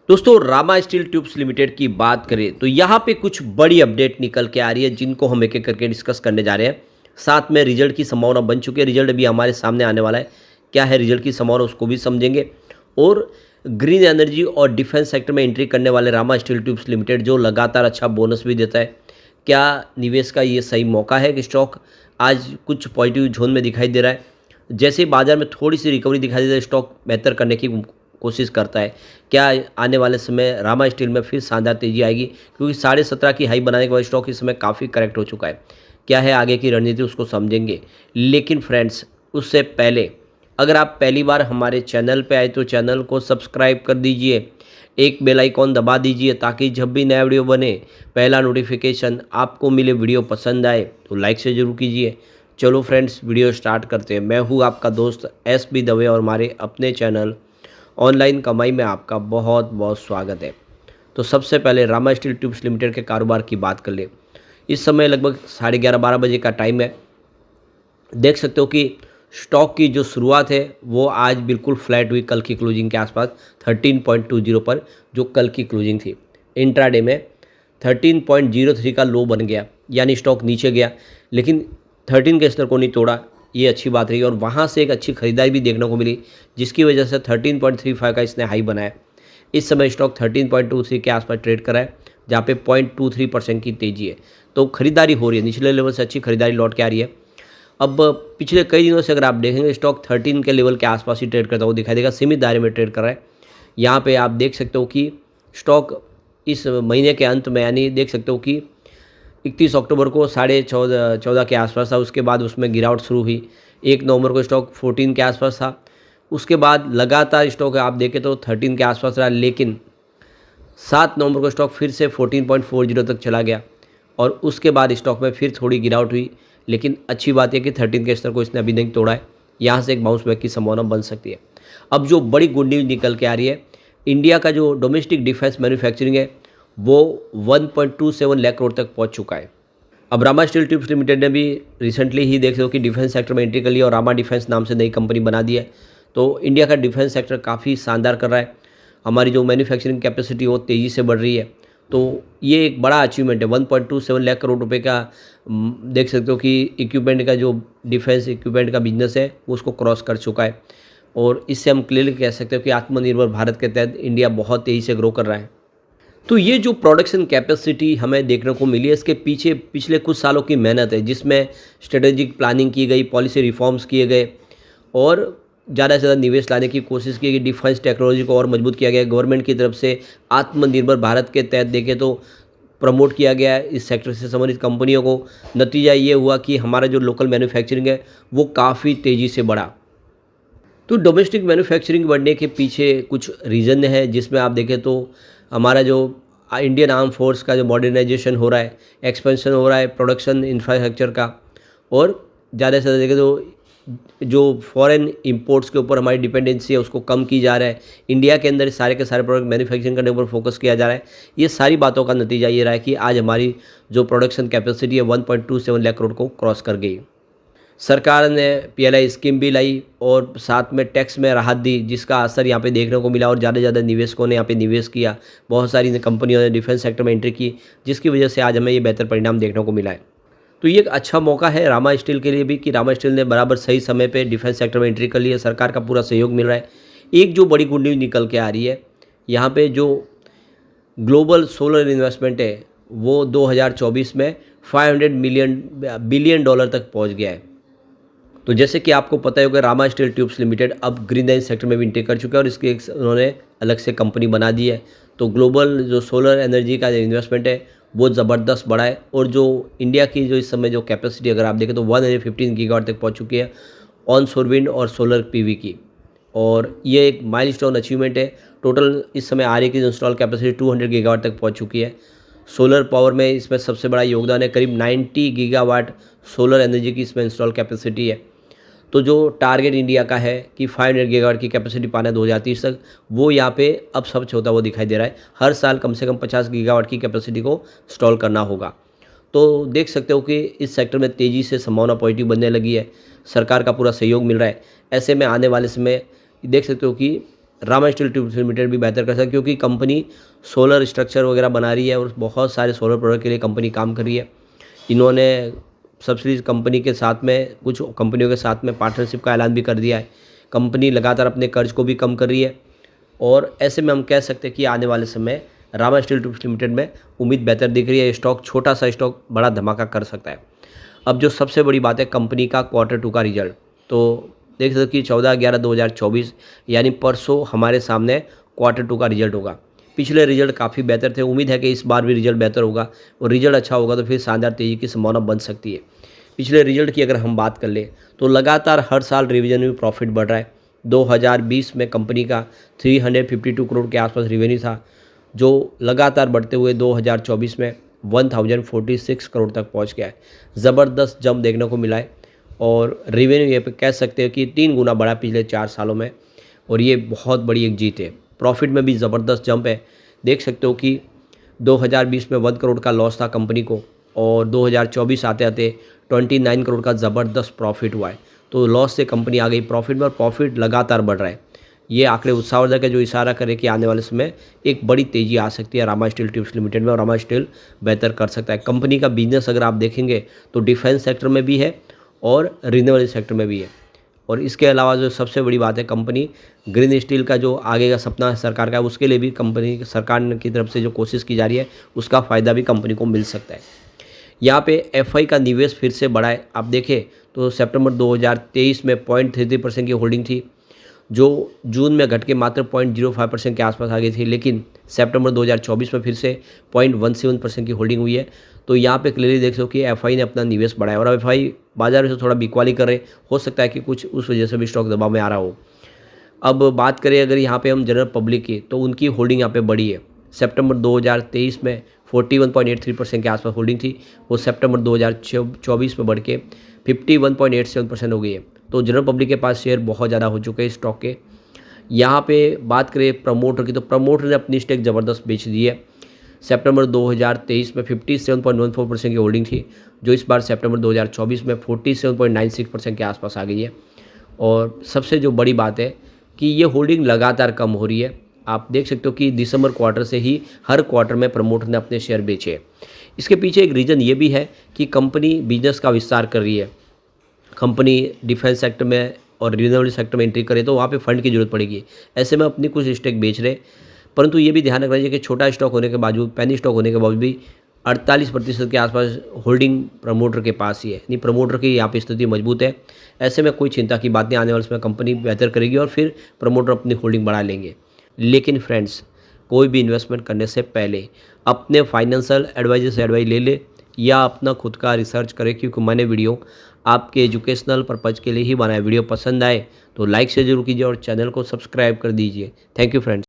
दोस्तों Rama steel tubes limited की बात करें तो यहाँ पे कुछ बड़ी अपडेट निकल के आ रही है जिनको हम एक एक करके डिस्कस करने जा रहे हैं। साथ में रिजल्ट की संभावना बन चुकी है, रिजल्ट अभी हमारे सामने आने वाला है। क्या है रिजल्ट की संभावना उसको भी समझेंगे। और ग्रीन एनर्जी और डिफेंस सेक्टर में एंट्री करने वाले रामा स्टील ट्यूब्स लिमिटेड जो लगातार अच्छा बोनस भी देता है, क्या निवेश का ये सही मौका है कि स्टॉक आज कुछ पॉजिटिव जोन में दिखाई दे रहा है। जैसे ही बाजार में थोड़ी सी रिकवरी दिखाई दे रही है, स्टॉक बेहतर करने की कोशिश करता है। क्या आने वाले समय रामा स्टील में फिर शानदार तेजी आएगी, क्योंकि 17.5 की हाई बनाने के बाद स्टॉक इस समय काफ़ी करेक्ट हो चुका है। क्या है आगे की रणनीति उसको समझेंगे। लेकिन फ्रेंड्स उससे पहले अगर आप पहली बार हमारे चैनल पे आए तो चैनल को सब्सक्राइब कर दीजिए, एक बेल आइकॉन दबा दीजिए ताकि जब भी नया वीडियो बने पहला नोटिफिकेशन आपको मिले। वीडियो पसंद आए तो लाइक से ज़रूर कीजिए। चलो फ्रेंड्स वीडियो स्टार्ट करते हैं। मैं हूँ आपका दोस्त एस बी दवे और हमारे अपने चैनल ऑनलाइन कमाई में आपका बहुत बहुत स्वागत है। तो सबसे पहले रामा स्टील ट्यूब्स लिमिटेड के कारोबार की बात कर ले। इस समय लगभग 11:30-12 बजे का टाइम है। देख सकते हो कि स्टॉक की जो शुरुआत है वो आज बिल्कुल फ्लैट हुई कल की क्लोजिंग के आसपास 13.20 पर, जो कल की क्लोजिंग थी। इंट्राडे में 13.03 का लो बन गया, यानी स्टॉक नीचे गया लेकिन 13 के स्तर को नहीं तोड़ा। ये अच्छी बात रही और वहाँ से एक अच्छी खरीदारी भी देखने को मिली, जिसकी वजह से 13.35 का इसने हाई बनाया। इस समय स्टॉक 13.23 के आसपास ट्रेड कर रहा है, जहाँ पे 0.23% की तेजी है। तो खरीदारी हो रही है, निचले लेवल से अच्छी खरीदारी लौट के आ रही है। अब पिछले कई दिनों से अगर आप देखेंगे स्टॉक 13 के लेवल के आसपास ही ट्रेड करता हुआ दिखाई देगा, सीमित दायरे में ट्रेड कर रहा है। यहाँ पे आप देख सकते हो कि स्टॉक इस महीने के अंत में, यानी देख सकते हो कि 31 अक्टूबर को 14.5 के आसपास था। उसके बाद उसमें गिरावट शुरू हुई। 1 नवंबर को स्टॉक 14 के आसपास था। उसके बाद लगातार स्टॉक आप देखें तो 13 के आसपास रहा, लेकिन 7 नवंबर को स्टॉक फिर से 14.40 तक चला गया और उसके बाद स्टॉक में फिर थोड़ी गिरावट हुई। लेकिन अच्छी बात है कि 13 के स्तर को इसने अभी नहीं तोड़ा है। यहाँ से एक बाउंस बैक की संभावना बन सकती है। अब जो बड़ी गुड न्यूज़ निकल के आ रही है, इंडिया का जो डोमेस्टिक डिफेंस मैन्युफैक्चरिंग है वो 1.27 लाख करोड़ तक पहुँच चुका है। अब रामा स्टील ट्यूब्स लिमिटेड ने भी रिसेंटली ही देख लो कि डिफेंस सेक्टर में एंट्री कर ली और रामा डिफेंस नाम से नई कंपनी बना दी है। तो इंडिया का डिफेंस सेक्टर काफ़ी शानदार कर रहा है। हमारी जो मैन्युफैक्चरिंग कैपेसिटी वो तेज़ी से बढ़ रही है। तो ये एक बड़ा अचीवमेंट है। 1.27 लाख करोड़ रुपए का देख सकते हो कि इक्विपमेंट का जो डिफेंस इक्विपमेंट का बिजनेस है वो उसको क्रॉस कर चुका है। और इससे हम क्लियरली कह सकते हो कि आत्मनिर्भर भारत के तहत इंडिया बहुत तेज़ी से ग्रो कर रहा है। तो ये जो प्रोडक्शन कैपेसिटी हमें देखने को मिली है, इसके पीछे पिछले कुछ सालों की मेहनत है, जिसमें स्ट्रेटेजिक प्लानिंग की गई, पॉलिसी रिफॉर्म्स किए गए और ज़्यादा से ज़्यादा निवेश लाने की कोशिश की गई। डिफेंस टेक्नोलॉजी को और मजबूत किया गया। गवर्नमेंट की तरफ से आत्मनिर्भर भारत के तहत देखें तो प्रमोट किया गया है इस सेक्टर से संबंधित कंपनियों को। नतीजा ये हुआ कि हमारा जो लोकल मैन्युफैक्चरिंग है वो काफ़ी तेज़ी से बढ़ा। तो डोमेस्टिक मैन्युफैक्चरिंग बढ़ने के पीछे कुछ रीज़न है, जिसमें आप देखें तो हमारा जो इंडियन आर्म फोर्स का जो मॉडर्नाइजेशन हो रहा है, एक्सपेंशन हो रहा है प्रोडक्शन इंफ्रास्ट्रक्चर का, और ज़्यादा से ज़्यादा देखें तो जो फॉरेन इंपोर्ट्स के ऊपर हमारी डिपेंडेंसी है उसको कम की जा रहा है। इंडिया के अंदर सारे के सारे प्रोडक्ट मैन्युफैक्चरिंग करने के ऊपर फोकस किया जा रहा है। ये सारी बातों का नतीजा ये रहा है कि आज हमारी जो प्रोडक्शन कैपेसिटी है 1.27 लाख करोड़ को क्रॉस कर गई। सरकार ने पीएलआई स्कीम भी लाई और साथ में टैक्स में राहत दी, जिसका असर यहाँ पे देखने को मिला और ज़्यादा से ज़्यादा निवेशकों ने यहाँ पे निवेश किया। बहुत सारी कंपनियों ने डिफेंस सेक्टर में एंट्री की, जिसकी वजह से आज हमें ये बेहतर परिणाम देखने को मिला है। तो ये एक अच्छा मौका है रामा स्टील के लिए भी कि रामा स्टील ने बराबर सही समय पे डिफेंस सेक्टर में एंट्री कर ली है। सरकार का पूरा सहयोग मिल रहा है। एक जो बड़ी गुड न्यूज़ निकल के आ रही है, यहाँ पे जो ग्लोबल सोलर इन्वेस्टमेंट है वो 2024 में 500 बिलियन डॉलर तक पहुँच गया है। तो जैसे कि आपको पता है कि रामा स्टील ट्यूब्स लिमिटेड अब ग्रीन एनर्जी सेक्टर में भी एंट्री कर चुका है और इसके एक उन्होंने अलग से कंपनी बना दी है। तो ग्लोबल जो सोलर एनर्जी का इन्वेस्टमेंट है वो ज़बरदस्त बढ़ा है और जो इंडिया की जो इस समय जो कैपेसिटी अगर आप देखें तो 115 गीगावाट तक पहुंच चुकी है ऑन सोर विंड और सोलर पीवी की। और ये एक माइलस्टोन अचीवमेंट है। टोटल इस समय आरए की इंस्टॉल कैपेसिटी 200 गीगावाट तक पहुँच चुकी है। सोलर पावर में इसमें सबसे बड़ा योगदान है, करीब 90 गीगावाट सोलर एनर्जी की इसमें इंस्टॉल कैपेसिटी है। तो जो टारगेट इंडिया का है कि 500 गीगावाट की कैपेसिटी पाना है 2030 तक, वो यहाँ पे अब सब होता हुआ दिखाई दे रहा है। हर साल कम से कम 50 गीगावाट की कैपेसिटी को इंस्टॉल करना होगा। तो देख सकते हो कि इस सेक्टर में तेज़ी से संभावना पॉजिटिव बनने लगी है। सरकार का पूरा सहयोग मिल रहा है। ऐसे में आने वाले समय देख सकते हो कि रामा स्टील ट्यूब्स लिमिटेड भी बेहतर कर सकता है, क्योंकि कंपनी सोलर स्ट्रक्चर वगैरह बना रही है और बहुत सारे सोलर प्रोडक्ट के लिए कंपनी काम कर रही है। इन्होंने सब्सिडीज कंपनी के साथ में, कुछ कंपनियों के साथ में पार्टनरशिप का ऐलान भी कर दिया है। कंपनी लगातार अपने कर्ज को भी कम कर रही है और ऐसे में हम कह सकते हैं कि आने वाले समय रामा स्टील ट्यूब्स लिमिटेड में उम्मीद बेहतर दिख रही है। स्टॉक, छोटा सा स्टॉक बड़ा धमाका कर सकता है। अब जो सबसे बड़ी बात है कंपनी का Q2 का रिजल्ट, तो देख सकते हो कि 14/11/2024 यानी परसों हमारे सामने Q2 का रिजल्ट होगा। पिछले रिजल्ट काफ़ी बेहतर थे, उम्मीद है कि इस बार भी रिजल्ट बेहतर होगा और रिजल्ट अच्छा होगा तो फिर शानदार तेज़ी की संभावना बन सकती है। पिछले रिजल्ट की अगर हम बात कर लें तो लगातार हर साल रिवीजन में प्रॉफिट बढ़ रहा है। 2020 में कंपनी का 352 करोड़ के आसपास रेवेन्यू था, जो लगातार बढ़ते हुए 2024 में 1046 करोड़ तक पहुंच गया है। ज़बरदस्त जंप देखने को मिला है और रेवेन्यू ये पे कह सकते हैं कि 3 गुना बढ़ा पिछले 4 सालों में और ये बहुत बड़ी एक जीत है। प्रॉफिट में भी ज़बरदस्त जंप है। देख सकते हो कि 2020 में 1 करोड़ का लॉस था कंपनी को और 2024 आते आते 29 करोड़ का ज़बरदस्त प्रॉफिट हुआ है। तो लॉस से कंपनी आ गई प्रॉफिट में और प्रॉफिट लगातार बढ़ रहा है। ये आंकड़े उत्साहवर्धक है, जो इशारा करे कि आने वाले समय एक बड़ी तेज़ी आ सकती है रामा स्टील ट्यूब्स लिमिटेड में और रामा स्टील बेहतर कर सकता है। कंपनी का बिजनेस अगर आप देखेंगे तो डिफेंस सेक्टर में भी है और रिन्यूएबल सेक्टर में भी है। और इसके अलावा जो सबसे बड़ी बात है, कंपनी ग्रीन स्टील का जो आगे का सपना है सरकार का, उसके लिए भी कंपनी सरकार की तरफ से जो कोशिश की जा रही है उसका फ़ायदा भी कंपनी को मिल सकता है। यहाँ पे एफआई का निवेश फिर से बढ़ा है। आप देखें तो सितंबर 2023 में 0.33% की होल्डिंग थी, जो जून में घट के मात्र 0.05% के आसपास आ गई थी, लेकिन सितंबर 2024 में फिर से 0.17% की होल्डिंग हुई है। तो यहाँ पे क्लियरली देख सको कि एफआई ने अपना निवेश बढ़ाया और एफआई बाजार से थोड़ा बिकवाली कर रहे, हो सकता है कि कुछ उस वजह से भी स्टॉक दबाव में आ रहा हो। अब बात करें अगर यहाँ पे हम जनरल पब्लिक की, तो उनकी होल्डिंग यहाँ पे बढ़ी है। सितंबर 2023 में 41.83% के आसपास होल्डिंग थी, वो सितंबर 2024 में बढ़ के 51.87% हो गई है। तो जनरल पब्लिक के पास शेयर बहुत ज़्यादा हो चुके हैं स्टॉक के। यहाँ पे बात करें प्रमोटर की, तो प्रमोटर ने अपनी स्टेक ज़बरदस्त बेच दी है। सितंबर 2023 में 57.14% की होल्डिंग थी, जो इस बार सितंबर 2024 में 47.96% के आसपास आ गई है। और सबसे जो बड़ी बात है कि ये होल्डिंग लगातार कम हो रही है। आप देख सकते हो कि दिसंबर क्वार्टर से ही हर क्वार्टर में प्रमोटर ने अपने शेयर बेचे। इसके पीछे एक रीज़न ये भी है कि कंपनी बिजनेस का विस्तार कर रही है। कंपनी डिफेंस सेक्टर में और रिन्यूएबल सेक्टर में एंट्री करे तो वहाँ पे फंड की जरूरत पड़ेगी। ऐसे में अपनी कुछ स्टेक बेच रहे, परंतु ये भी ध्यान रखना चाहिए कि छोटा स्टॉक होने के बावजूद, पेनी स्टॉक होने के बावजूद भी 48% के आसपास होल्डिंग प्रमोटर के पास ही है, यानी प्रमोटर की यहाँ पे स्थिति मजबूत है। ऐसे में कोई चिंता की बात नहीं, आने वाले समय कंपनी बेहतर करेगी और फिर प्रमोटर अपनी होल्डिंग बढ़ा लेंगे। लेकिन फ्रेंड्स, कोई भी इन्वेस्टमेंट करने से पहले अपने फाइनेंशियल एडवाइजर से एडवाइस ले ले या अपना खुद का रिसर्च करें, क्योंकि मैंने वीडियो आपके एजुकेशनल पर्पज़ के लिए ही बनाया। वीडियो पसंद आए तो लाइक से जरूर कीजिए और चैनल को सब्सक्राइब कर दीजिए। Thank you friends.